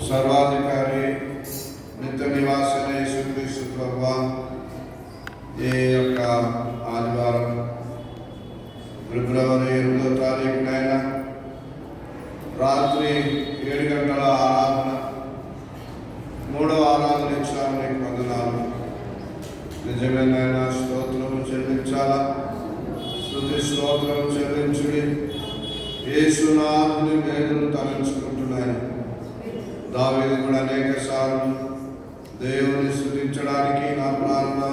సర్వాధికారి నిత్య నివాసన యేసుక్రీస్తు ప్రభువా, ఈ యొక్క ఆదివారం ఫిబ్రవరి 8వ తారీఖునైనా రాత్రి 7 గంటల ఆరాధన, 3వ ఆరాధన ఇచ్చాము. నీకు వందనాలు. నిజమేనైనా స్తోత్రము చెల్లించాలా, స్తుతి స్తోత్రము చెల్లించుడి. యేసునాథుని మేలును తలంచుకుంటున్నాను. దావీదు కూడా అనేక సార్లు దేవుని స్తుతించడానికి నా ప్రార్థన,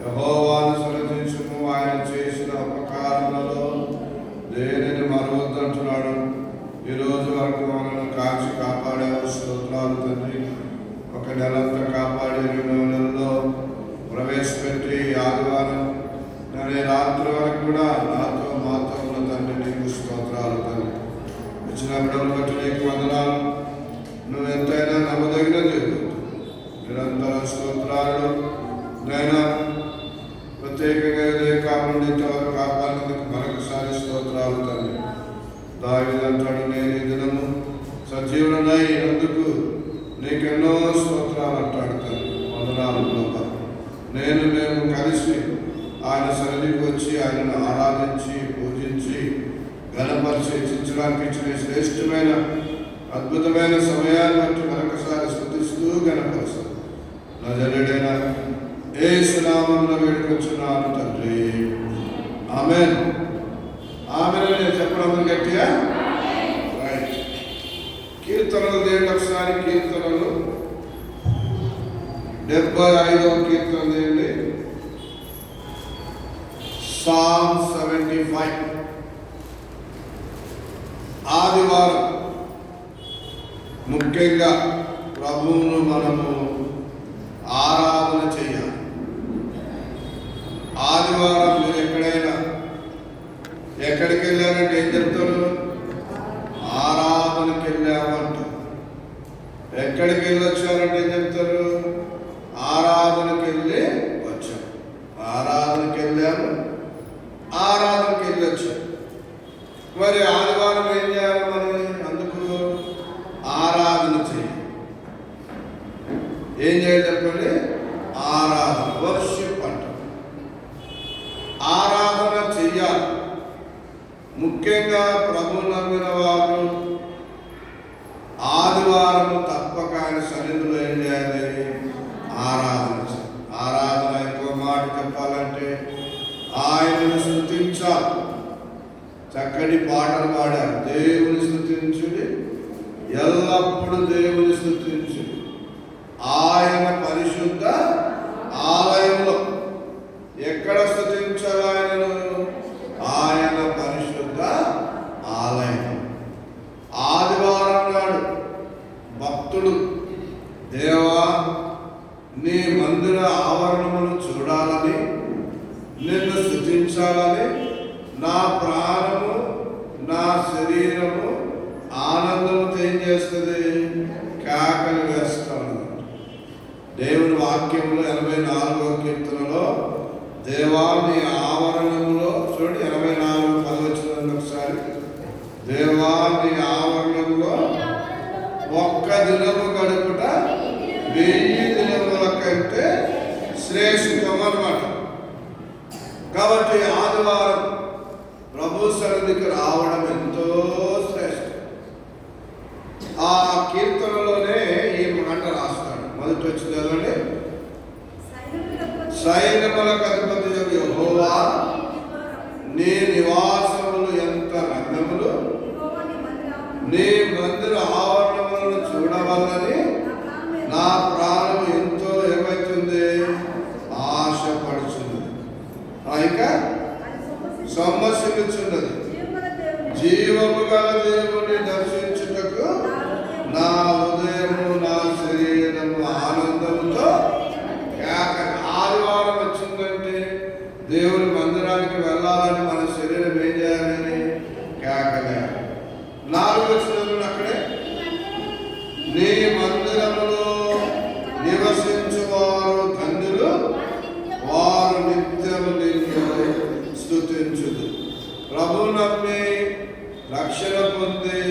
యెహోవాను స్తుతించుము, ఆయన చేసిన ఉపకారములలో దేనిని మరవద్దంటున్నాడు. ఈరోజు వరకు మనల్ని కాచి కాపాడావు. స్తోత్రాలు తండ్రి. ఒక నెలంతా కాపాడి 2 నెలల్లో ప్రవేశపెట్టి ఆదివారం నేను రాత్రి వరకు కూడా మాతో ఉన్న తండ్రి, నీకు స్తోత్రాలు తండ్రి. ఇచ్చిన బిడ్డలు బట్టి నీకు వందనాలు. నువ్వు ఎంతైనా నమ్మదగిన దేవుడు. నిరంతర స్తోత్రాలు నైనా. ప్రత్యేకంగా కాకుండా ఇంతవరకు కాపాడినందుకు మరొకసారి స్తోత్రాలు తండ్రి. దావీదు అంటాడు, నేను ఈ దినము సజీవుడనై అందుకు నీకెన్నో స్తోత్రాలు అంటాడు తండ్రి. వందనాలు ప్రభా. మేము కలిసి ఆయన సన్నిధికి వచ్చి ఆయనను ఆరాధించి పూజించి ఘనపరిచి హెచ్చించడానికి ఇచ్చిన శ్రేష్టమైన అద్భుతమైన సమయాన్ని బట్టి మరొకసారి స్తుతిస్తూ ఘనపరుస్తాను. నజరేయుడైన యేసు నామమున వేడుకొచ్చున్నాను తండ్రి. ఆమేన్. ఆమేన్ అని చెప్పడం గట్టిగా. రైట్. కీర్తనలు దేండి ఒకసారి. కీర్తనలు 75వ కీర్తన దేండి. Psalm 75. ఆదివారం ముఖ్యంగా ప్రభువును మనము ఆరాధన చేయాలి. ఆదివారం మీరు ఎక్కడికి వెళ్ళారంటే ఏం చెప్తారు? ఆరాధనకి వెళ్ళామంటారు. ఎక్కడికి వెళ్ళి వచ్చారంటే ఏం చెప్తారు? ఆరాధనకి వెళ్ళి వచ్చాం. ఆరాధనకి వెళ్ళాము, ఆరాధనకి వెళ్ళి వచ్చాం. మరి ఆదివారం ఏం చేయాలి? మరి అందుకు ఆరాధన చేయాలి. ఏం చేయాలి చెప్పండి? ఆరాధన, వర్షిప్ అంట. ఆరాధన చెయ్యాలి. ముఖ్యంగా ప్రభు నమ్మిన వారు ఆదివారం తప్పక ఆయన సన్నిధిలో ఏం చేయాలి? ఆరాధన. ఆరాధన ఎక్కువ మాట చెప్పాలంటే ఆయనను స్తుతించాలి. చక్కటి పాటలు పాడారు. దేవుని స్తుతించుడి, ఎల్లప్పుడూ దేవుని స్తుతించుడి. ఆయన పరిశుద్ధ ఆలయంలో. ఎక్కడ స్తుతించాలి ఆయనను? ఆయన పరిశుద్ధ ఆలయం. ఆదివారం నాడు భక్తుడు, దేవా నీ మందిర ఆవరణములు చూడాలని, నిన్ను స్తుతించాలని నా ప్రాణము నా శరీరము ఆనందంతో ఏం చేస్తుంది? కేకలు వేస్తాను. దేవుని వాక్యంలో 84వ కీర్తనలో దేవా నీ ఆవరణంలో చూడండి, 84:10 ఒకసారి. దేవా నీ ఆవరణంలో ఒక్క దినము గడుపుట 1000 దినముల కంటే శ్రేష్టం అన్నమాట. కాబట్టి ఆదివారం ప్రభు సన్నిధికి రావడం ఎంతో శ్రేష్టం. ఆ కీర్తనలోనే ఈ మాట రాస్తాడు. మొదటి వచ్చి చదవండి. సైన్యములకు అధిపతి యెహోవా, నీ నివాసములు ఎంత రమ్యములు, నీ మందిర ఆవరణములను చూడవల్లని నా ప్రాణం ఎంతో ఏమవుతుంది? ఆశపడుచున్నది. ఇంకా సొమ్మసిల్లుచున్నది. జీవము గల దేవుని దర్శించుటకు నా హృదయము నా శరీరము ఆనందముతో ఆదివారం వచ్చిందంటే దేవుని మందిరానికి వెళ్ళాలని మన శరీరం ఏం చేయాలని కేకలేయాలి. 4 వచ్చిన అక్కడే నీ మందిరములో నివసించువారు ధన్యులు, వారు నిత్యము నిన్ను స్తుతించుదు. ప్రభు నమ్మి రక్షణ పొంది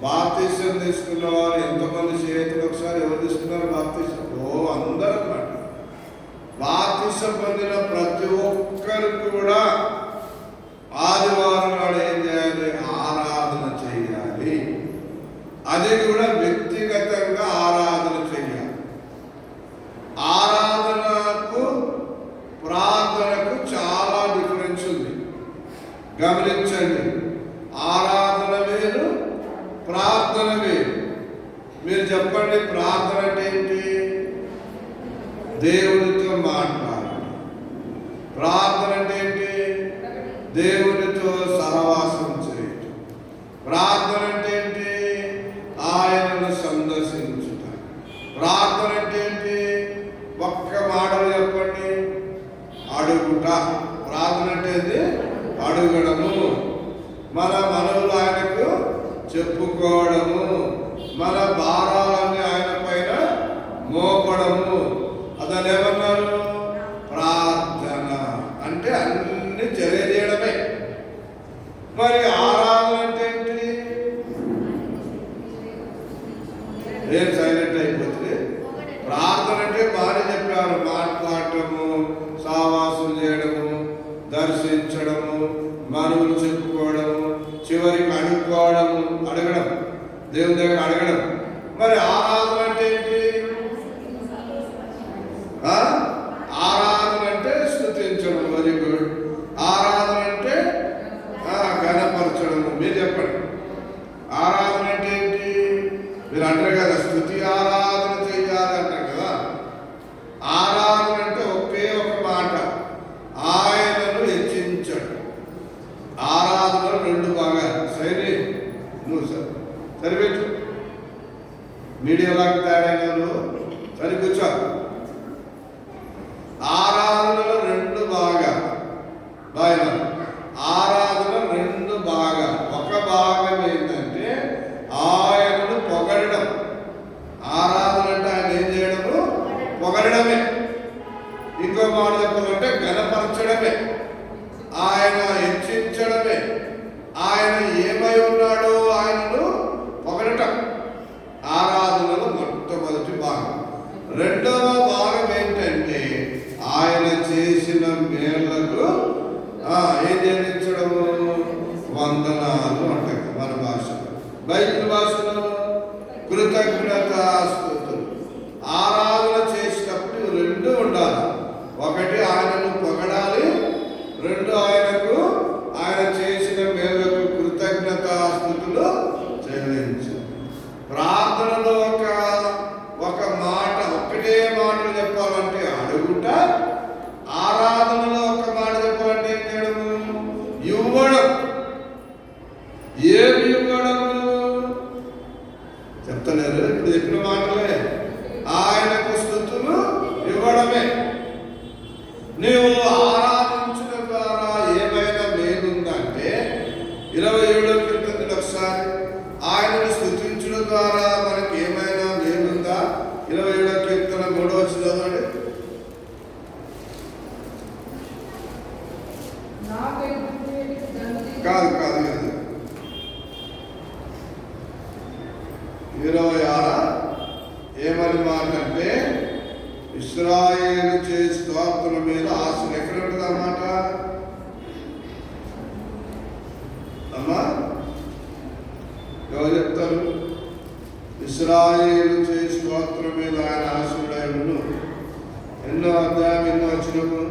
బాప్తిసం తీసుకున్న వారు ఎంతమంది చేతులు ఒకసారి ఎవరు తీసుకున్నారు బాప్తిసం? అందరూ అన్నమాట. బాప్తిసం పొందిన ప్రతి ఒక్కరు కూడా ఆదివారం నాడు ఏం చేయాలి? ఆరాధన చేయాలి. అది కూడా వ్యక్తిగతంగా ఆరాధన చేయాలి. ఆరాధనకు ప్రార్థనకు చాలా డిఫరెన్స్ ఉంది, గమనించండి. ఆరాధన వేరు, ప్రార్థన వేరు. మీరు చెప్పండి, ప్రార్థన అంటే ఏంటి? దేవునితో మాట్లాడాలి. ప్రార్థన అంటే ఏంటి? దేవునితో సహవాసం చేయటం. ప్రార్థన అంటే ఏంటి? ఆయనను సందర్శించుట. ప్రార్థన అంటే ఏంటి? ఒక్క మాటలు చెప్పండి, అడుగుట. ప్రార్థన అంటే అడుగడము, మన మనవులు ఆయనకు చెప్పుకోవడము, మన భారాలన్నీ ఆయన పైన మోపడము. అదని ఏమన్నారు? ప్రార్థన అంటే అన్ని తెలియజేయడమే. మరి ఆరాధన అంటే ఏంటి? ఏం సైలెంట్ అయిపోతుంది? ప్రార్థన అంటే బాగా చెప్పారు, మాట్లాడటము, సావాసం చేయడము, దర్శించడము, మనవులు చెప్పుకోవడము, చివరికి అడుక్కోవడము, అడగడం, దేవుని దగ్గర అడగడం. మరి ఆరాధన అంటే ఏంటి? ఆరాధన అంటే స్తుతించడం. Very good. ఆరాధన అంటే ఘనపరచడము. మీరు చెప్పండి, ఆరాధన అంటే ఏంటి? మీరు అంటారు కదా, స్తుతి ఆరాధన చేయాలి అంటారు కదా. ఆరాధన అంటే ఒకే ఒక మాట, ఆయనను హెచ్చించడం. ఆరాధనలో రెండు భాగాలు. సరే, నువ్వు సరిపెట్టు. మీడియాలాగా తయారైన సరి కూర్చో. ఆరాధనలో రెండు భాగాలు. ఆరాధన రెండు భాగాలు. ఒక భాగం ఏంటంటే ఆయనను పొగడడం. ఆరాధన అంటే ఆయన ఏం చేయడము? పొగడమే. ఇంకో మాట చెప్పాలంటే ఘనపరచడమే, ఆయన హెచ్చించడమే. ఆయన ఏమై ఉన్నాడో ఆయనను పొగడటం ఆరాధనలో మొట్టమొదటి భాగం. రెండవ భాగం ఏంటంటే ఆయన చేసిన మేళ్లకు ఏం చెల్లించడము? వందనాలు అంటారు మన భాషలో. బైబిల్ భాషలో కృతజ్ఞతాస్తుతులు. ఆరాధన చేసినప్పుడు రెండు ఉండాలి. ఒకటి ఆయనను పొగడాలి, రెండు ఆయనకు ఆయన చేసిన మేళ్లకు కృతజ్ఞతాస్తుతులు చెల్లించాలి. ప్రార్థనలో ఒక మాట, ఒక్కటే మాటలు చెప్పాలంటే అడుగుట. ఆరాధనలో ఒక మాట చెప్పాలంటే ఏం చేయడము? ఇవ్వడం. ఏమి ఇవ్వడము? చెప్తలేరు, ఇప్పుడు చెప్పిన మాటలే. ఆయనకు స్తుతులు ఇవ్వడమే. నీవు ఆరాధించడం ద్వారా ఏమైనా మేలుందంటే 27వ కీర్తన ఒకసారి, ఆయనను స్తుతించడం ద్వారా మనకి ఏమైనా మేలుందా? 27వ కీర్తన 3వ వచనం చదవండి. కాదు 26 ఏమని మాట అంటే, ఇశ్రాయేలు చే స్తోత్రుల మీద ఆశ. ఎక్కడ ఉంటుంది అన్నమాట అమ్మా? ఎవరు చెప్తారు? ఇశ్రాయేలు చే స్తోత్రుల మీద ఆయన ఆశీనుడైనను. ఎన్నో అధ్యాయం ఎన్నో వచ్చినము.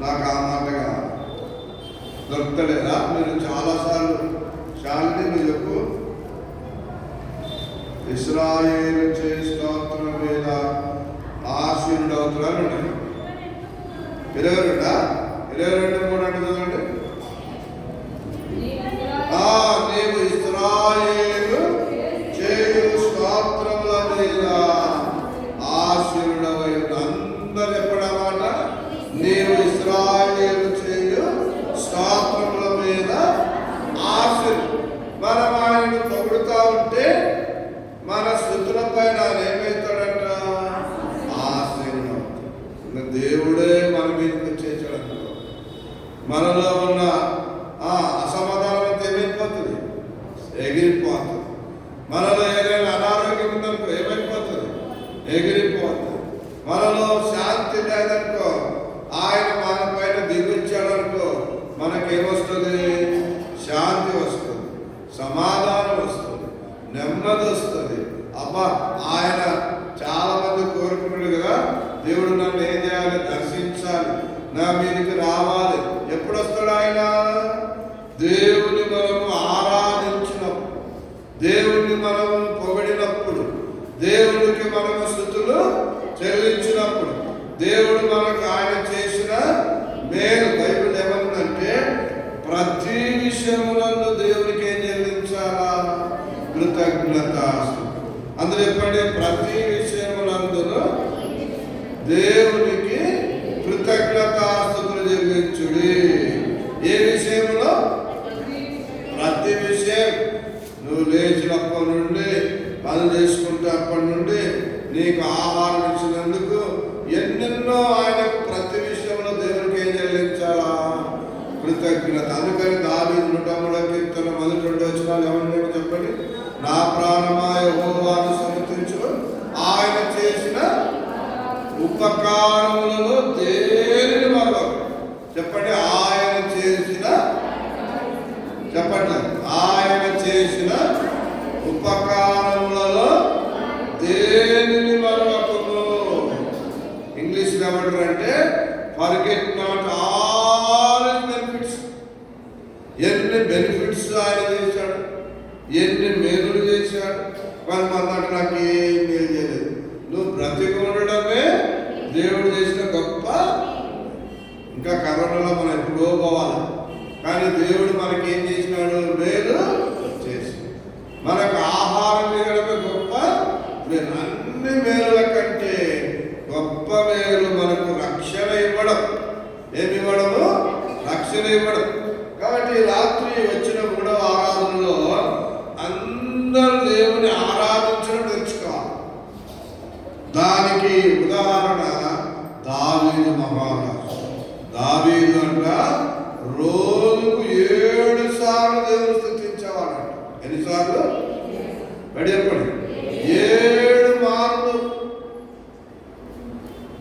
నాకు ఆ మాటగా దొరకలేదా? మీరు చాలాసార్లు శాలిని నువ్వు చెప్పు. ఇశ్రాయేలు చే స్తోత్రుల మీద ఆశీనుడు అవుతున్నాను. 22 22 3 అంటుందండి. నీవు ఇశ్రాయేలు చేయు స్తోత్రముల మీద ఆశీనుడవై. అందరు ఎప్పుడన్నమాట? నీవు ఇశ్రాయేలు చేయు స్తోత్రముల మీద ఆశీనుడు. మనం ఆయనను పొగుడుతూ ఉంటే మన స్థుతుల పైన ఏమవుతాడంట? ఆశీనుడు అవుతాడు. దేవుడే మన మీద చేసాడు. మనలో నెమ్మది వస్తుంది. అబ్బా, ఆయన చాలా మంది కోరుకున్నాడు కదా, దేవుడు నన్ను ఏం చేయాలి, దర్శించాలి, నా మీదకి రావాలి. ఎప్పుడు వస్తాడు ఆయన? దేవుని మనము ఆరాధించినప్పుడు, దేవుణ్ణి మనము పొగిడినప్పుడు, దేవునికి మనము స్తుతులు చెల్లించినప్పుడు, దేవుడు మనకు ఆయన చేసిన మేలు. బైబిల్ ఏమన్నంటే ప్రతి విషయంలో దేవునికి ఏం చెల్లించాలా? కృతజ్ఞత. అందులో చెప్పండి, ప్రతి విషయములందులో దేవునికి కృతజ్ఞతాస్తుతులు చెల్లించుడి. ఏ విషయంలో? ప్రతి విషయం. నువ్వు లేచినప్పటి నుండి, పని చేసుకుంటే అప్పటి నుండి, నీకు ఆహారం ఇచ్చినందుకు ఎన్నెన్నో ఆయనకు ప్రతి విషయంలో దేవునికి ఏం చెల్లించాలా? కృతజ్ఞత. అందుకని దావీదు 103వ కీర్తన 1-2 వచనాలు ఏమన్నా చెప్పండి. నా ప్రాణమా యెహోవాను స్తుతించు, ఆయన చేసిన ఉపకారములలో దేనిని మరవకు. చెప్పండి, ఆయన చేసిన, చెప్పండి, ఆయన చేసిన ఉపకారములలో దేనిని మరవకును. ఇంగ్లీష్ ఏమంటారంటే ఫర్గెట్ నాట్ ఆల్ బెనిఫిట్స్. ఎన్ని బెనిఫిట్స్ ఆయన చేశాడు, ఎన్ని మేలులు చేశాడు. వాళ్ళు అన్నట్టు నాకు ఏం మేలు చేయలేదు. నువ్వు బ్రతికి ఉండడమే దేవుడు చేసిన గొప్ప. ఇంకా కరోనాలో మనం ఎప్పుడో పోవాలి, కానీ దేవుడు మనకి ఏం చేసినాడు? మేలు చేసి మనకు ఆహారం ఇవ్వడమే గొప్ప మేలు. అన్ని మేలుల కంటే గొప్ప మేలు మనకు రక్షణ ఇవ్వడం. ఏమి ఇవ్వడము? రక్షణ ఇవ్వడం. కాబట్టి రాత్రి వచ్చిన 3వ ఆరాధనలో అందరూ దేవుని ఆరాధించడం నేర్చుకోవాలి. దానికి ఉదాహరణ దావీదు మహారాజు. దావీదు అంట రోజుకు 7 సార్లు దేవుని స్తుతించేవాడంట. ఎన్నిసార్లు? చెప్పండి. 7 మార్లు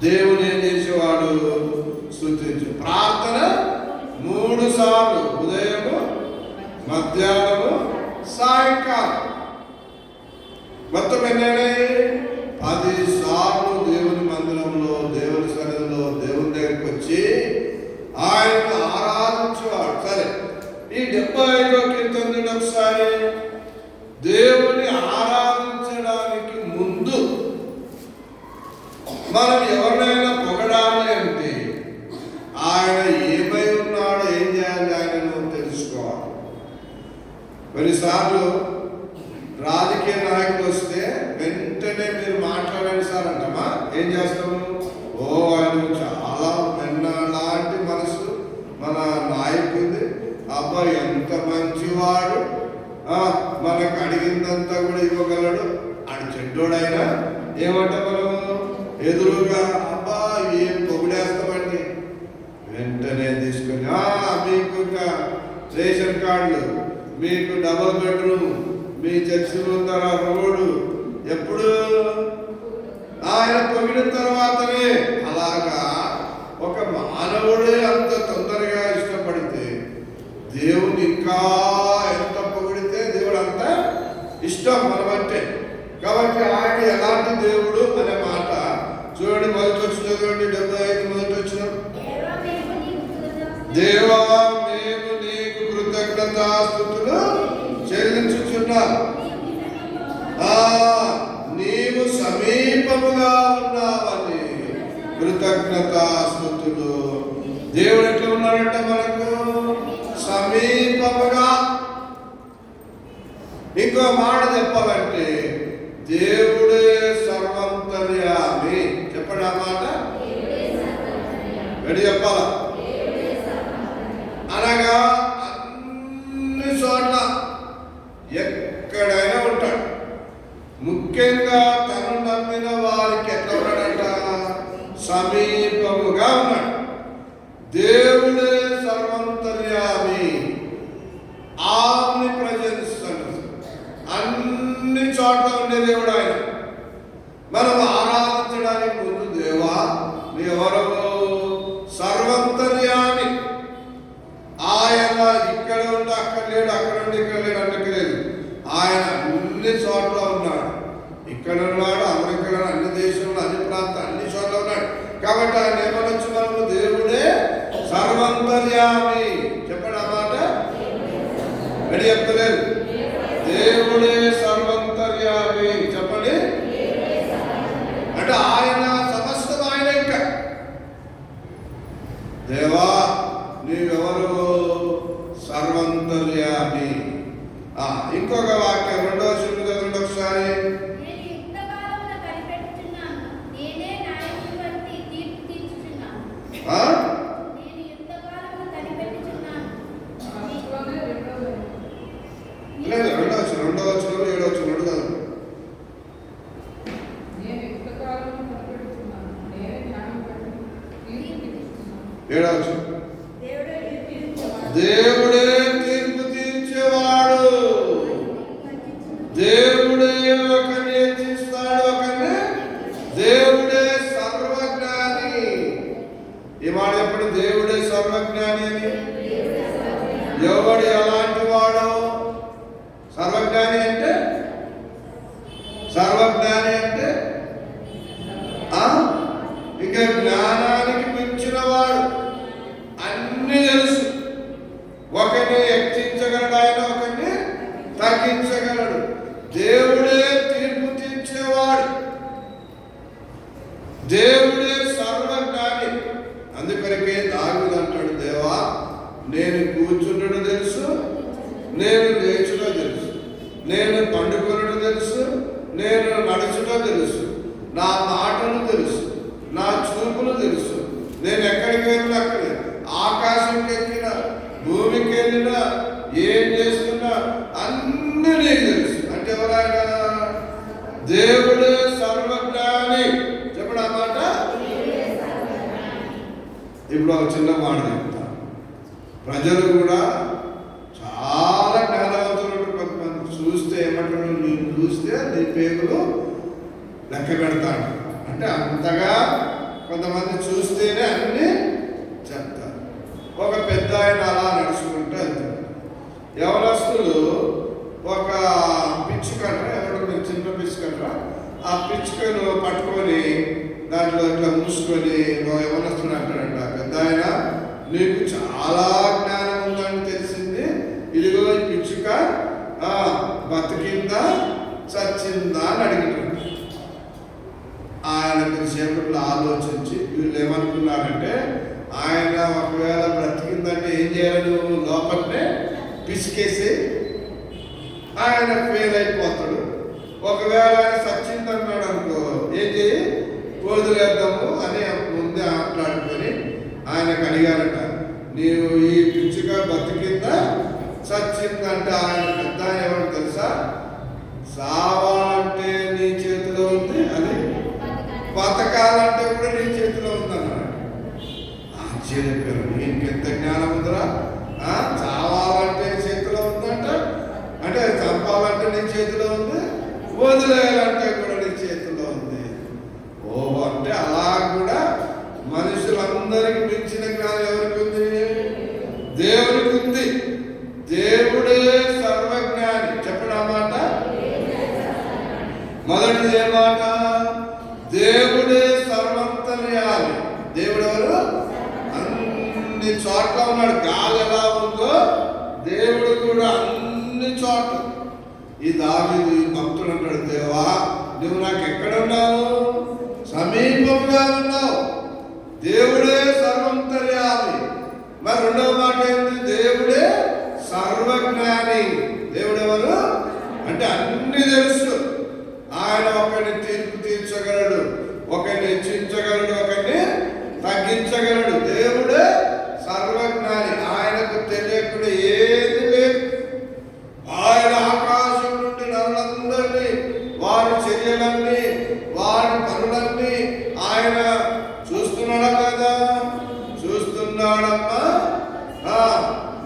దేవుని ఏం చేసేవాడు? స్తుతించు. ప్రార్థన 3 సార్లు, ఉదయము, మధ్యాహ్నము, సాయంకాలం. మొత్తం ఎన్నైనా 10 సార్లు దేవుని మందిరంలో, దేవుని సన్నిధిలో, దేవుని దగ్గరికి వచ్చి ఆయనను ఆరాధించేవాడు. సరే, ఈ 75వ కీర్తన ఒకసారి. దేవుని ఆరాధించడానికి ముందు మనం ఎవరినైనా పొగడాలి అంటే ఆయన ఏమై ఉన్నాడో, ఏం చేయాలి, ఆయనను తెలుసుకోవాలి. కొన్నిసార్లు రాజకీయ నాయకులు వస్తే వెంటనే మీరు మాట్లాడండి సార్ అంటామా? ఏం చేస్తాము? ఓ, ఆయన చాలా వెన్న లాంటి మనసు మన నాయకుడి, అబ్బాయి ఎంత మంచివాడు, మనకు అడిగిందంతా కూడా ఇవ్వగలడు, ఆడు చెడ్డోడైనా ఏమంటా మనము ఎదురుగా అబ్బా ఏం పొగిడేస్తామండి. వెంటనే తీసుకొని మీకు రేషన్ కార్డులు, మీకు డబుల్ బెడ్రూమ్, మీ చర్చి ముందర రోడ్డు. ఎప్పుడు? ఆయన పొగిడిన తర్వాతనే. అలాగా ఒక మానవుడే అంత తొందరగా ఇష్టపడితే దేవుని ఇంకా ఎంత పొగిడితే దేవుడు అంత ఇష్టం మనమంటే. కాబట్టి ఆయన ఎలాంటి దేవుడు అనే మాట చూడండి. మొదటి వచ్చిన చూడండి, 75 మొదటి వచ్చిన. దేవా, మేము నీకు కృతజ్ఞతాస్తుతులు చెల్లించుచున్నాం. నీవు సమీపముగా ఉన్నావని కృతజ్ఞతాస్తుతులు. దేవుడు ఎట్లా ఉన్నాడంటే మనకు సమీపముగా. ఇంకో మాట చెప్పాలంటే దేవుడే సర్వంతర్యామి. చెప్పండి ఆ మాట. రెడీ చెప్పాలా? అనగా అన్ని చోట్ల ఎక్కడైనా ఉంటాడు. ముఖ్యంగా తను నమ్మిన వారికి ఎట్లా ఉన్నాడంట? సమీపముగా ఉన్నాడు. దేవుడే సర్వంతర్యామి, ఆమ్ని ప్రెజెన్స్. అన్ని చోట్ల ఉండే దేవుడు ఆయన. మనం ఆరాధించడానికి ముందు దేవా ఎవరో సర్వంతర్యామి. ఆయన ఇక్కడ ఉండి అక్కడ లేడు, అక్కడ ఉండి ఇక్కడ లేడు, అన్నట్టు లేదు. ఆయన అన్ని చోట్ల ఉన్నాడు. ఇక్కడ ఉన్నాడు, అమెరికాలో, అన్ని దేశంలో, అన్ని ప్రాంతాలు, అన్ని చోట్ల ఉన్నాడు. కాబట్టి ఆయన ఏమనొచ్చు మనము? దేవుడే సర్వంతర్యామి. చెప్పండి ఆ మాట. రెడీ చెప్తలేదు. దేవుడే సర్వంతర్యామి. చెప్పండి. అంటే ఆయన సమస్తం ఆయన. ఇంకా దేవా నీవెవరు? సర్వంతర్యామి. ఇంకొక వాక్యం 2వ వచనం చదవండి ఒకసారి. లేదు, 2వ వచనం 7వ వచనం చదవండి. దేవుడే తీర్పు తీర్చేవాడు. దేవుడే ఒకరిని హెచ్చిస్తాడు, ఒకరిని. దేవుడే సర్వజ్ఞాని. ఈ మాట ఎప్పుడు? దేవుడే సర్వజ్ఞాని అని. ఎవడు ఎలాంటి వాడు? సర్వజ్ఞాని అంటే ఇంకా జ్ఞానానికి మించిన వాడు. అన్ని తెలుసు. ఒకరిని హెచ్చించగలడు ఆయన, ఒకరిని తగ్గించగలడు. దేవుడే తీర్పు తీర్చేవాడు. దేవుడే సర్వజ్ఞాని. అందుకనికే దావీదు అంటాడు, దేవా నేను కూర్చుండడం తెలుసు, నేను లేచుటో తెలుసు, నేను పండుకొనడం తెలుసు, నేను నడుచుటో తెలుసు, నా మాటలు తెలుసు, నా చూపులు తెలుసు, నేను ఎక్కడికి వెళ్ళినా అక్కడే, ఆకాశంకి ఎక్కినా, భూమికి వెళ్ళినా, ఏం చేస్తున్నా అన్నీ నీకు తెలుసు. అంటే ఎవరైనా? దేవుడే సర్వజ్ఞాని. చెప్పండి ఆ మాట. ఇప్పుడు ఒక చిన్న మాట చెప్తా. ప్రజలు కూడా చాలా జ్ఞానవంతులు. కొంతమంది చూస్తే ఏమంటారు? నేను చూస్తే నీ పేగులు లెక్క పెడతాడు. అంటే అంతగా కొంతమంది చూస్తేనే అన్ని చెప్తారు. ఒక పెద్ద ఆయన అలా నడుచుకుంటూ వెళ్తాడు. యవనస్తులు ఒక పిచ్చుకట్ర, ఎవరు చిన్న పిచ్చుకట్ర, ఆ పిచ్చుకను పట్టుకొని దాంట్లో ఇట్లా మూసుకొని యవనస్తుడు అంటాడంట, పెద్ద ఆయన నీకు చాలా జ్ఞానం ఉందని తెలిసింది, ఇదిగో ఈ పిచ్చుక బతికిందా చచ్చిందా అని అడిగినాడు. ఆయన కొద్దిసేపట్లో ఆలోచించి వీళ్ళు ఏమనుకున్నారంటే, ఆయన ఒకవేళ బ్రతికిందంటే ఏం చేయాలి? నువ్వు లోపలనే పిసికేసి ఆయన ఫెయిల్ అయిపోతాడు. ఒకవేళ ఆయన చచ్చిందన్నాడు అనుకో, ఏం చేయి? వదిలేద్దాము అని ముందే మాట్లాడుకొని ఆయనకు అడిగారట, నీవు ఈ పిచ్చుగా బతికిందా చచ్చిందంటే ఆయన పెద్ద ఆయన ఎవరు తెలుసా? సావాలంటే నీ చేతిలో ఉంది, అది బతకాలంటే కూడా నీ చేతిలో ఉందన్నాడు. ఆశ్చర్యపేరు, నీకెంత జ్ఞానం ఉందిరా! చావాలంటే చేతిలో ఉందంట, అంటే చంపాలంటే నీ చేతిలో ఉంది, వదిలేయాలంటే కూడా నీ చేతిలో ఉంది. ఓహో, అంటే అలా కూడా మనుషులందరికి మించిన జ్ఞానం ఎవరికి ఉంది? దేవునికి ఉంది. దేవుడే సర్వజ్ఞాని. చెప్పండి ఆ మాట. మొదటిది ఏ మాట? దేవుడే సర్వంతర్యామి. దేవుడు ఎవరు? అన్ని చోట్ల ఉన్నాడు. గాలి ఎలా ఉందో దేవుడు కూడా అన్ని చోట్ల. ఈ దావీదు భక్తుడు అంటాడు, దేవా నువ్వు నాకు ఎక్కడ ఉన్నావు? సమీపంగా ఉన్నావు. దేవుడే సర్వంతర్యామి. మరి రెండవ మాట ఏంటి? దేవుడే సర్వజ్ఞాని. దేవుడు ఎవరు అంటే అన్ని తెలుసు. ఆయన ఒకరిని తీర్పు తీర్చగలడు, ఒకరిని హెచ్చించగలడు, ఒకరిని తగ్గించగలడు. దేవుడే సర్వజ్ఞాని. ఆయనకు తెలియకుండా ఏది లేదు. ఆయన ఆకాశం నుండి నరులందరినీ, వారి చర్యలన్నీ, వారి పనులన్నీ ఆయన చూస్తున్నాడా కదా? చూస్తున్నాడమ్మా.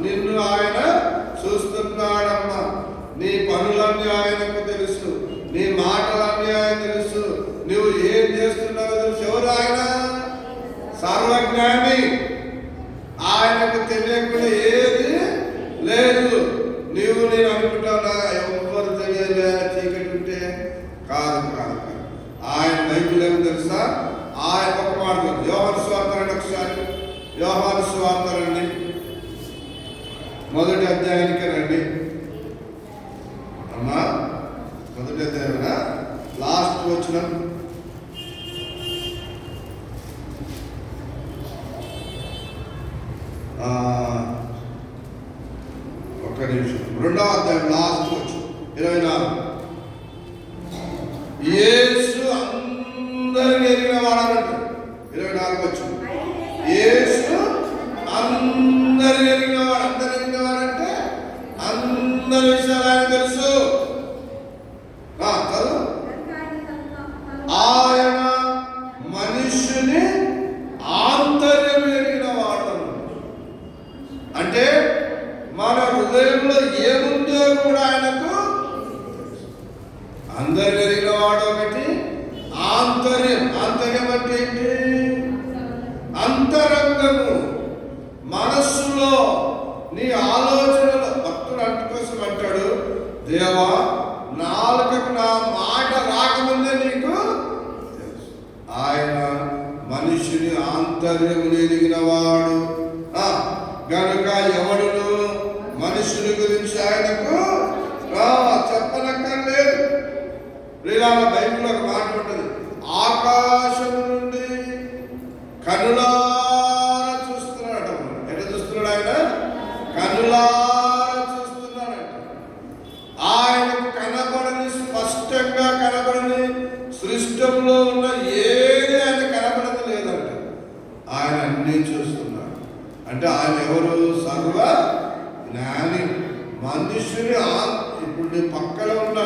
నిన్ను ఆయన చూస్తున్నాడమ్మా. నీ పనులన్నీ ఆయనకు తెలుసు, నీ మాటలన్నీ ఆయన తెలుసు, నువ్వు ఏం చేస్తున్నావో తెలుసు. ఎవరు ఆయన? సర్వజ్ఞాని. ఆయనకు తెలియకుండా ఏది లేదు. నీవు నేను అనుకుంటావు, ఎవరు తెలియలే, కాదు కాదు కాదు. ఆయన బైబిల్ ఏమో తెలుసా? ఆయన ఒక మాట యోహాను సువార్త రండి ఒకసారి. యోహాను సువార్త రండి, మొదటి అధ్యాయానికి రండి అమ్మా. మొదటి అధ్యాయమేనా? లాస్ట్ వచ్చిన ఒక్క నిమిషం. రెండవ అధ్యాయం లాస్ట్ వచ్చు 24. యేసు అందరిని ఎరిగిన వాడనంట. 24 వచ్చు. యేసు అందరిని ఎరిగిన వాడు. అందరు ఎరిగిన వాడంటే అందరి విషయాలు ఆయన తెలుసు. ఆయన మనుష్యుని ఆంతర్యం ఎరిగిన వాడు. అంటే మన హృదయంలో ఏముందో కూడా ఆయనకు అందరు ఎరిగిన వాడు. ఒకటి ఆంతర్యం. ఆంతర్యం అంటే ఏంటి? అంతరంగము, మనస్సులో నీ ఆలోచనలు. భక్తుడు అంటుకోసం అంటాడు, దేవా నాలుకకు నా మాట రాకముందే నీకు తెలుసు. ఆయన మనిషిని ఆంతర్యము ఎరిగిన వాడు గనుక ఎవడును మనుషుని గురించి ఆయనకు చెప్పనక్కర్లేదు. ప్రియులారా, బైబిల్లో ఒక మాట ఉంటుంది, ఆకాశం నుండి కనులారా చూస్తున్నాడు. ఎట్లా చూస్తున్నాడు ఆయన? కనులారా చూస్తున్నాడంట. ఆయనకు కనబడని, స్పష్టంగా కనబడని సృష్టంలో ఉన్న ఏది ఆయన కనబడదు లేదంట. ఆయన అన్నీ చూస్తున్నాడు. అంటే ఆయన ఎవరు? సర్వ జ్ఞాని. మనుష్యుని ఇప్పుడు నీ పక్కన ఉన్న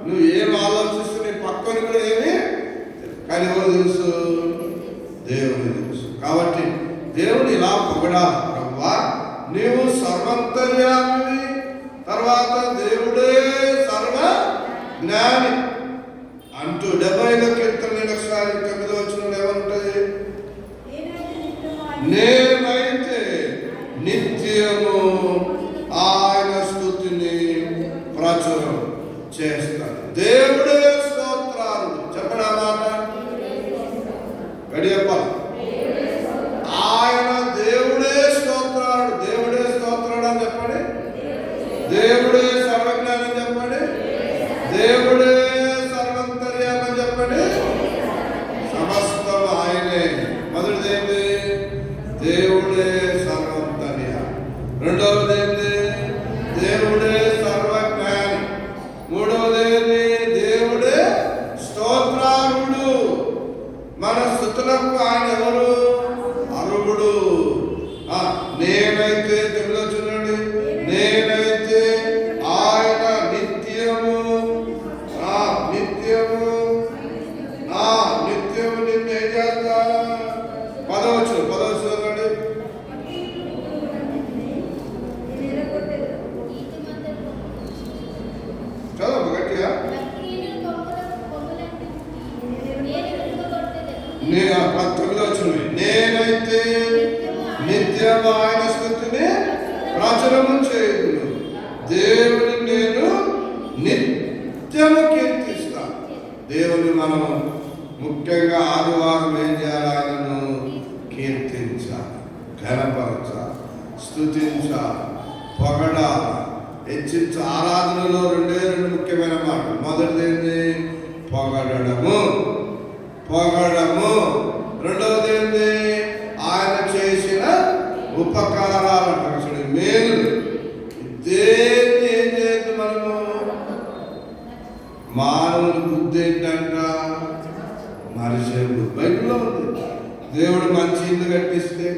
నువ్వు ఏం ఆలోచిస్తూ నీ పక్కన కూడా ఏమి, కానీ ఎవరు తెలుసు? దేవుని తెలుసు. కాబట్టి దేవుని ఇలా పొగడాలి, ప్రభువా నీవు సర్వంతర్యామి, తర్వాత దేవుడే సర్వ జ్ఞాని అంటూ 70వ కీర్తన ఒకసారి 9వ వచనంలో ఏమంటది? నేనైతే నిత్యము ఆయన స్తుతిని ప్రచురం చేస్తాను. దేవుడే స్తోత్రాలు. చెప్పండి ఆ మాట గడియప్ప. ఆయన దేవుడే స్తోత్రాలు. దేవుడే స్తోత్రాలు అని చెప్పండి. దేవుడే సర్వజ్ఞానం చెప్పండి. దేవుడే సర్వంతర్యాన్ని చెప్పండి. సమస్తం ఆయనే. మొదటిది ఏంటి? దేవుడే సర్వంతర్యామి. రెండవది ఏంటి? దేవుడే సర్వజ్ఞాని. మూడవది ఏంటి? దేవుడే స్తోత్రారుడు. మన స్తుతులకు ఆయన ఎవరు? అర్హుడు. నేనైతే తెలుగులో చూడండి, నేనైతే ఆయన నిత్యము నిత్యము నిత్యము నిన్ను ఏం చేస్తా? పదవచ్చు చూడండి. చదువు గట్టిగా. నేనైతే నిత్యము ఆయన స్తుతిని ప్రచురము చేయుదును. దేవుని నేను నిత్యము కీర్తిస్తాను. దేవుని మనం ముఖ్యంగా ఆదివారం ఏం చేయాలి? ఆయనను కీర్తించాలి, ఘనపరచాలి, స్తుతించాలి, పొగడాలి, హెచ్చించాలి. ఆరాధనలో రెండే రెండు ముఖ్యమైన మాటలు. మొదటిది ఏంటి? పొగడము. రెండవది ఏంటి? ఆయన చేసిన ఉపకారాలు అంటారు, మేలు. దేన్ని ఏం చేయదు మనము? మానవుని బుద్ధి ఏంటంట? మరిచే బుద్ధి. బైబిల్లో ఉంది. దేవుడు మంచి ఇల్లు కట్టిస్తే,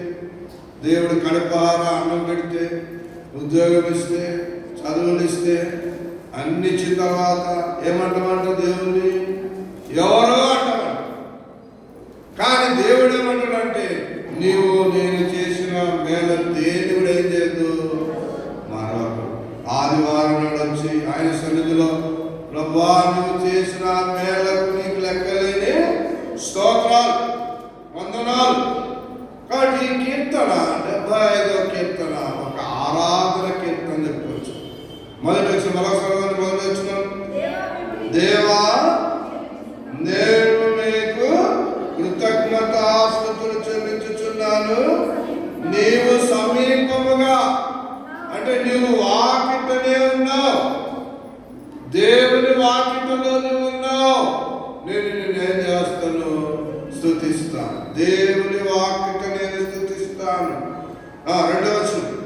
దేవుడు కడుపార అన్నం పెడితే, ఉద్యోగం ఇస్తే, చదువులు ఇస్తే, అన్ని ఇచ్చిన తర్వాత ఏమంటామంట? దేవుని ఎవరో అంటామంట. కానీ దేవుడు ఏమంటాడంటే, నీవు నేను చేసిన మేల దేవుడు ఏం చేయదు? మరొకరు ఆదివారం నాడు వచ్చి ఆయన సన్నిధిలో, ప్రభువా నువ్వు చేసిన మేలకు నీకు లెక్కలేని స్తోత్రాలు, వందనాలు. కాబట్టి ఈ కీర్తన 75వ కీర్తన ఒక ఆరాధన కీర్తన చెప్పుకోవచ్చు. మొదటి వచ్చిన మరొకసారి మొదటి వచ్చిన, దేవా నీవు వాకిటనే ఉన్నావు, దేవుని వాకిటలో నువ్వు ఉన్నావు. నేను నిన్నేం చేస్తాను? స్తుతిస్తాను. దేవుని వాకిట నేను స్తుతిస్తాను. రెండవ వచనం,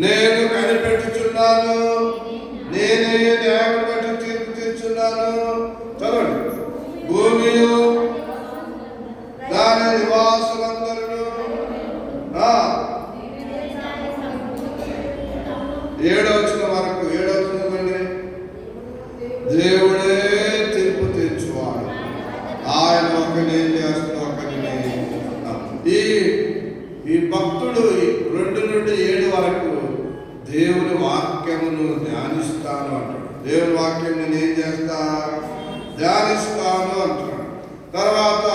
నేను కనిపెట్టుచున్నాను, నేనే న్యాయం బట్టి తీర్పు తీర్చున్నాను. చదవండి. భూమియు దాని నివాసులందరూ 7వ వచనం వరకు 7వ వచనం అండి. దేవుడే తీర్పు తీర్చువాడు, ఆయన ఒకరిని ఏం చేస్తున్నా ఒకరిని. ఈ భక్తుడు 2 నుండి 7 వరకు దేవుని వాక్యమును ధ్యానిస్తాను అంటాడు. దేవుని వాక్యం నేను ఏం చేస్తా? ధ్యానిస్తాను అంటున్నాడు. తర్వాత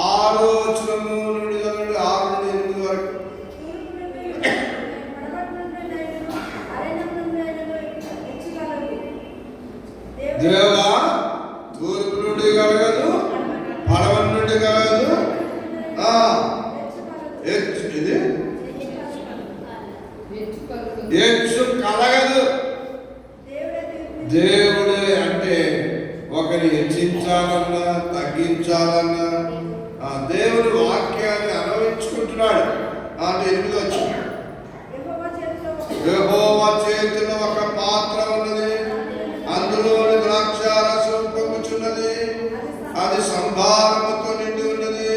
6వ వచనము నుండి 6 నుండి 8 వరకు దేవా తూర్పు నుండి కలగదు, పడవ నుండి కలగదు, ఇది హెచ్చు కలగదు. దేవుడే అంటే ఒకరిని హెచ్చించాలన్నా తగ్గించాలన్నా దేవుని వాక్యాన్ని అనుభవించుకుంటున్నాడు. అంటే 8 వచ్చింది. యెహోవా చేతిలో ఒక పాత్ర ఉన్నది, అందులోని ద్రాక్షారసం పొంగుచున్నది, అది సంభారముతో నిండి ఉన్నది,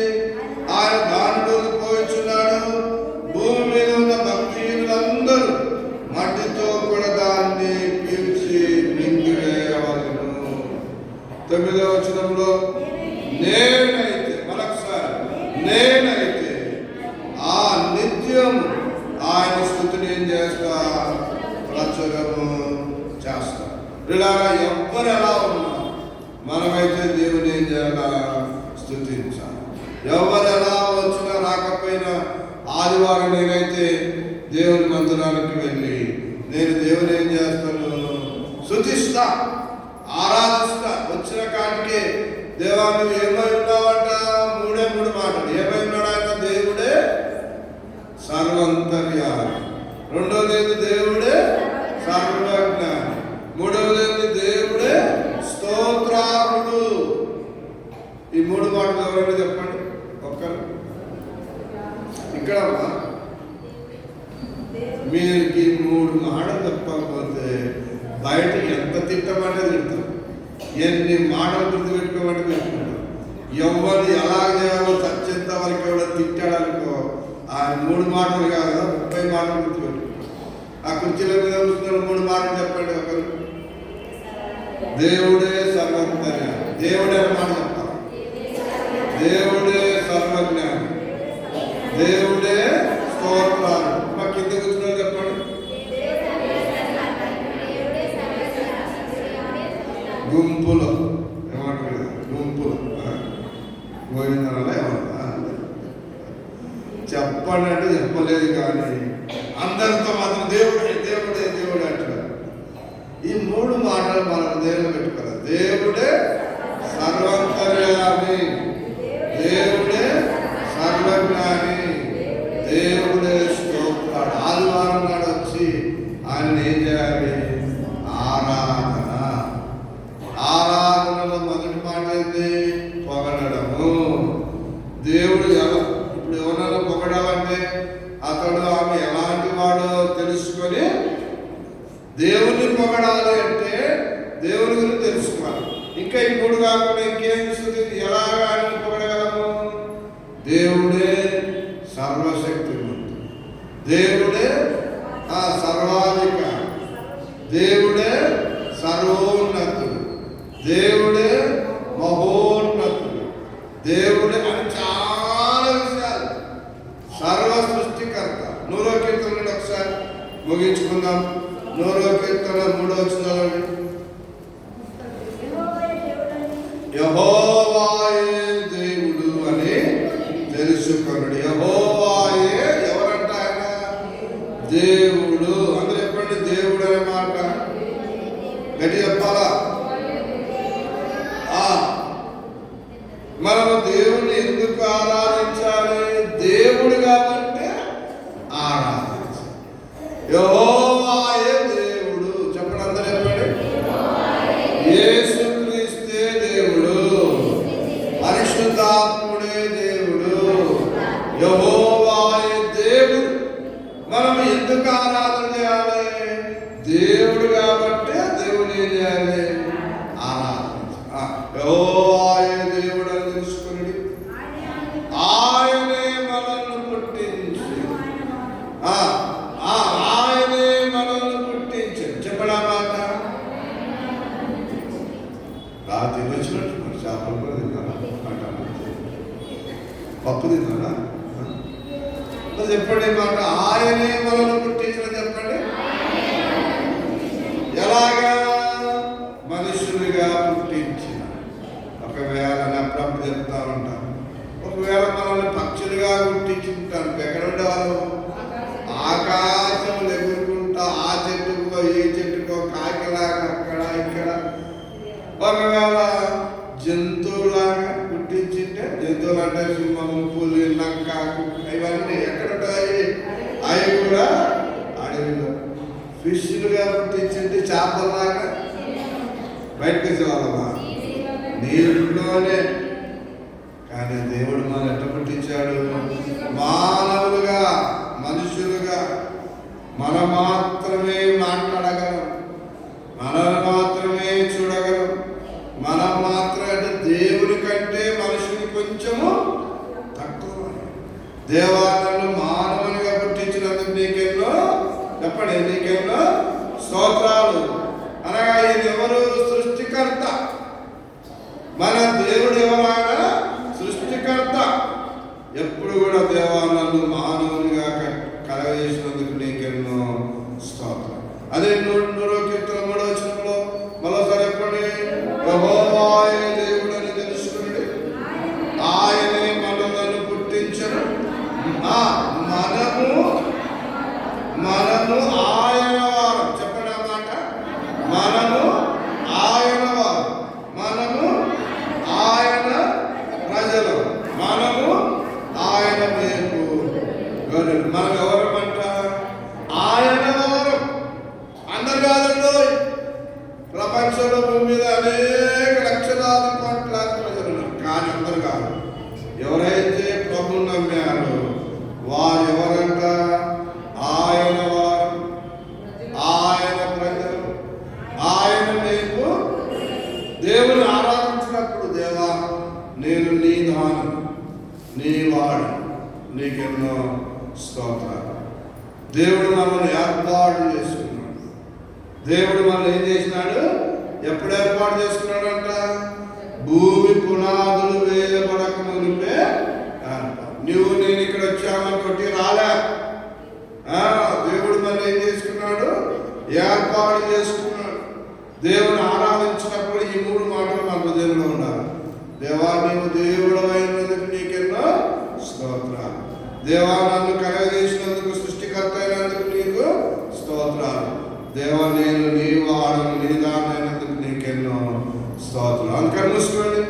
ఆయన దానిలో పోయిచున్నాడు. భూమి మీద ఉన్న భక్తులందరూ మట్టితో కూడా దాన్ని పీల్చి మింగివేయవలెను. 9వ వచనంలో నేనైతే, మరొకసారి నేనైతే ఆ నిత్యం ఆయన స్తుతిని ఏం చేస్తా? ప్రచురము చేస్తా. ఇలా ఎవ్వరు ఎలా ఉన్నా మనమైతే దేవుని ఏం చేయాలా? స్తుతించాలి. ఎవరు ఎలా వచ్చినా రాకపోయినా ఆదివారం నేనైతే దేవుని మందిరానికి వెళ్ళి నేను దేవుని ఏం చేస్తాను? స్తుతిస్తా, ఆరాధిస్తా. వచ్చిన కాటికి దేవా నువ్వు ఏమై ఉన్నావంట? 3 మాటలు. ఏమై ఉన్నాడు ఆయన? దేవుడే సర్వంతర్యామి. రెండవది దేవుడే సర్వజ్ఞాని. మూడవది దేవుడే స్తోత్రార్హుడు. ఈ 3 మాటలు ఎవరైనా చెప్పండి ఒక్కరు. ఇక్కడ మీరు ఈ 3 మాటలు చెప్పకపోతే బయట ఎంత తిట్టమంటే తింటారు, ఎన్ని మాటలు గుర్తుపెట్టుకోమంటే పెట్టుకుంటారు. ఎవరు ఎలా చేయాలో చచ్చేంత వరకు ఎవడో తిట్టాడనుకో ఆ 3 మాటలు కాదు 30 మాటలు గుర్తుపెట్టుకుంటారు. ఆ కుర్చీల మీద కూర్చున్న 3 మాటలు చెప్పండి ఒకరు. దేవుడే సర్వజ్ఞాని. దేవుడే మాట చెప్తారు. దేవుడే సర్వజ్ఞాని, దేవుడే స్తోత్రాలు. మా కింద కూర్చున్న చెప్పండి. గుంపులో ఏమంటారు? గుంపులో పోయినారా ఏమన్నా చెప్పండి అంటే చెప్పలేదు, కానీ అందరితో మాత్రం దేవుడే దేవుడే దేవుడే అంటారు. ఈ 3 మాటలు మన హృదయంలో పెట్టుకోవాలి. దేవుడే సర్వంతర్యామి, దేవుడే సర్వజ్ఞాని, దేవుడే స్తోత్రాడు. ఆదివారం నాడు వచ్చి ఆయన ఏం చేయాలి? ఆరాధన. ఆరాధనలో మొదటి మాట ఏంటి? పొగడము. దేవుడు ఇప్పుడు ఎవరైనా పొగడాలంటే అతడు ఆమె ఎలాంటి వాడో తెలుసుకొని దేవుని పొగడాలి అంటే దేవుని గురించి తెలుసుకోవాలి. ఇంకా ఈ 3 కాకుండా ఇంకేం స్థితి ఎలాగా ఆయన పొగడగలము? దేవుడే సర్వశక్తిమంతుడు, దేవుడే సర్వాధికారి, దేవుడే సర్వోన్నతుడు, దేవుడే మహోన్నతుడు, దేవుడే అని చాలా విషయాలు. సర్వ సృష్టికర్త. 100వ కీర్తన ఒకసారి ముగించుకుందాం. 100వ కీర్తన 3వ వచనం. యెహోవాయే దేవుడు అని తెలుసుకొనుడి. యెహోవాయే ఎవరంట? ఆయన దేవుడు. అందరూ చెప్పండి దేవుడు అనే మాట గట్టి చెప్పాలా? మనము దేవుణ్ణి ఎందుకు ఆరాధించాలి? దేవుడు కాబట్టి ఆరాధన. యెహోవాయే దేవుడు. చెప్పండి అందరూ చెప్పండి. యేసుక్రీస్తే దేవుడు, పరిశుద్ధాత్ముడే దేవుడు, యెహోవాయే దేవుడు. మనం ఎందుకు ఆరాధన చేయాలి? దేవుడు కాబట్టి దేవుని ఏం చేయాలి? ఆరాధన. యెహోవాయే దేవుడు అని తెలుసుకుని ఆయనే మనల్ని పుట్టించి ఆయనే మనల్ని పుట్టించాడు. చెప్పడా మాట రాత్రి వచ్చినట్టు మరి చేపలు కూడా తిన్నారా? పప్పు తిన్నారా? చెప్పండి మాట. ఆయనే మనల్ని పుట్టించిన. చెప్పండి ఎలాగా? మనుషులుగా పుట్టించిన. ఒకవేళ అప్పుడప్పుడు చెప్తా ఉంటాను, ఒకవేళ మనల్ని పక్షులుగా పుట్టించుంటాను, ఎక్కడ ఉండేవాళ్ళు? ఆకాశం ఎగురుకుంటా ఆ చెట్టుకో ఈ చెట్టుకో కాకిలాగా అక్కడ ఇక్కడ. ఒకవేళ జంతువులాగా పుట్టించింటే, జంతువులు అంటే సింహము, పులి, నక్క, కుక్క ఇవన్నీ ఎక్కడ ఉంటాయి? అవి కూడా అడవిలో. ఫిష్లుగా పుట్టించింటే చేపల్లాగా బయటకు వచ్చేవాళ్ళమా? నీళ్ళలోనే. కానీ దేవుడు మనం ఎట్లా పుట్టించాడు? మానవులుగా, మనుషులుగా. మనం మాత్రమే మాట్లాడగలం, మనం మాత్రమే చూడగలం, మనం మాత్రమే. అంటే దేవుని కంటే మనుషుని కొంచెము తక్కువ. దేవాలను మానవునిగా పుట్టించినందుకు నీకెన్నో, చెప్పండి నీకెన్నో స్తోత్రాలు. అనగా ఇది ఎవరు? సృష్టికర్త. మన దేవుడు ఎవరైనా సృష్టికర్త. ఎప్పుడు కూడా దేవాలను మానవునిగా కలగజేసినందుకు నీకెన్నో స్తోత్రం. అదే 103 మరోసారి చెప్పండి. యెహోవాయే దేవుడు అని తెలుసుకుని ఆయనే మనలను పుట్టించను. మనము ఆయన వారు. చెప్పండి అన్నమాట. మనము ఆయన వారు, మనము ఆయన ప్రజలు, మనము ఆయన వైపు. మనం ఎవరమంట? ఆయన వారు. అందరు కాదండి. ప్రపంచంలో భూమి మీద అనేక లక్షలాది కోట్లాది ప్రజలు ఉన్నారు, కానీ అందరు కాదు. ఎవరైతే ప్రభువు నమ్మారో వారు ఎవరంట? ఆయన వారు, ఆయన ప్రజలు, ఆయన వైపు. దేవుని ఆరాధించినప్పుడు, దేవా నేను నీ దానం, నీ వాడు, నీకెన్నో స్తోత్రాలు. దేవుడు మనల్ని ఏర్పాటు చేసుకున్నాడు. దేవుడు మనల్ని ఏం చేసినాడు? ఎప్పుడు ఏర్పాటు చేసుకున్నాడంట? భూమి పునాదులు వేయబడక మునిపే. నువ్వు నేను ఇక్కడ వచ్చామనుకోటి రాలే. దేవుడు మనల్ని ఏం చేసుకున్నాడు? ఏర్పాటు చేసుకున్నాడు. దేవుని ఆరాధించినప్పుడు ఈ 3 మాటలు మన హృదయంలో ఉండాలి. దేవా నీవు దేవుడు అయినందుకు నీకెన్నో స్తోత్రాలు. దేవా నన్ను కలగజేసినందుకు, సృష్టికర్త అయినందుకు నీకు స్తోత్రాలు. దేవా నేను నీ వాడను, నీ దానైనందుకు నీకెన్నో స్తోత్రాలు. అందుకని మూసుకోండి.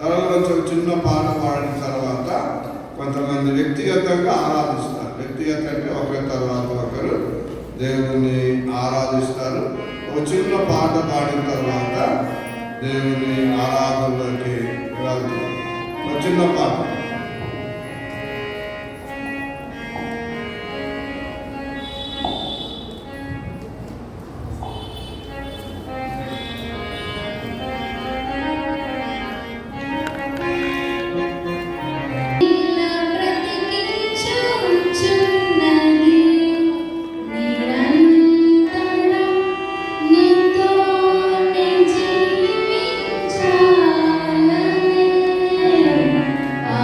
తర్వాత చిన్న పాట పాడిన తర్వాత కొంతమంది వ్యక్తిగతంగా ఆరాధిస్తారు. వ్యక్తిగతంగా ఒకరి తర్వాత ఒకరు దేవుని ఆరాధిస్తారు. ఒక చిన్న పాట పాడిన తర్వాత దేవుని ఆరాధనలోకి వెళ్తారు. ఒక చిన్న పాట. ఆ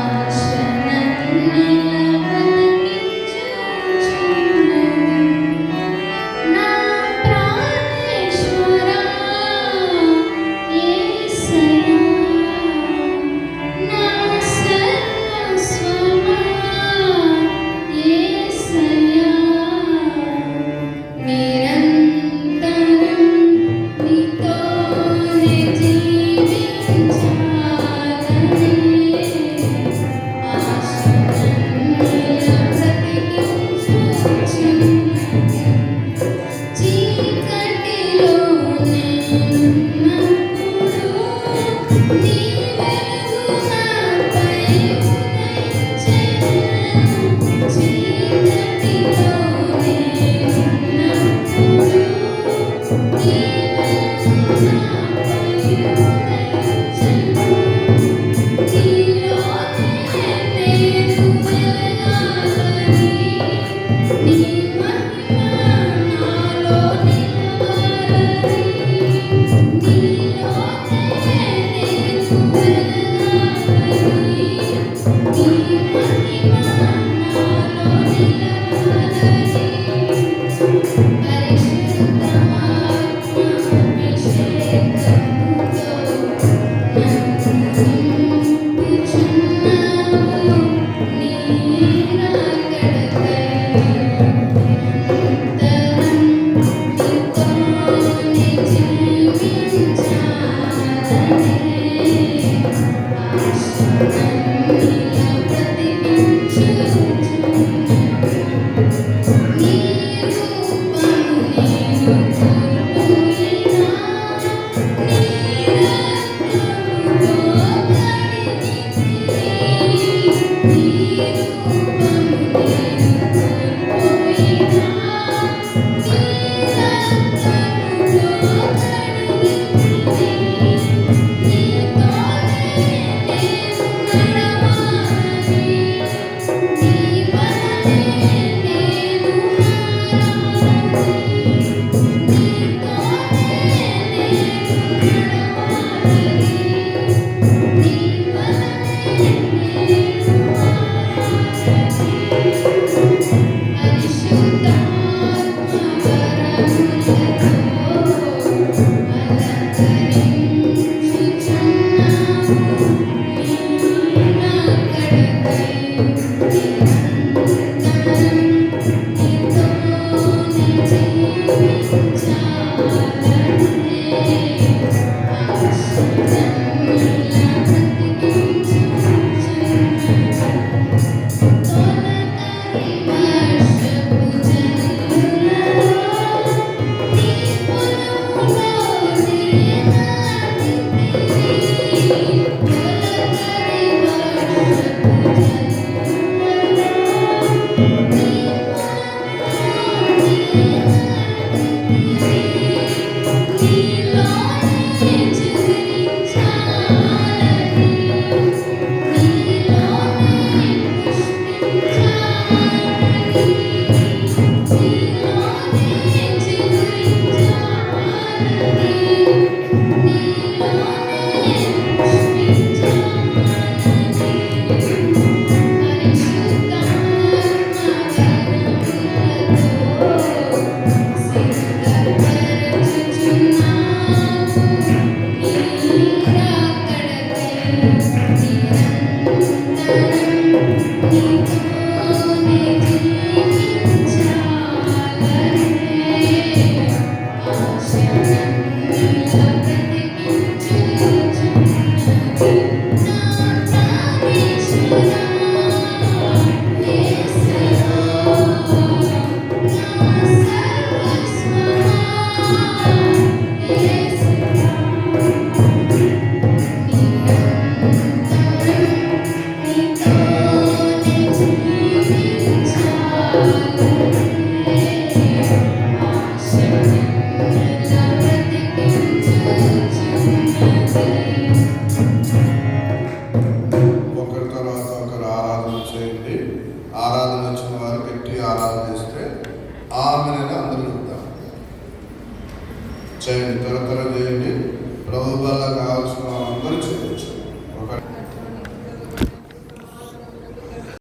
ఆమెను అందరూ చెప్తాం. చేయండి, త్వర త్వర చేయండి. ప్రభు వల్ల కావాల్సిన అందరూ చేయవచ్చు. ఒక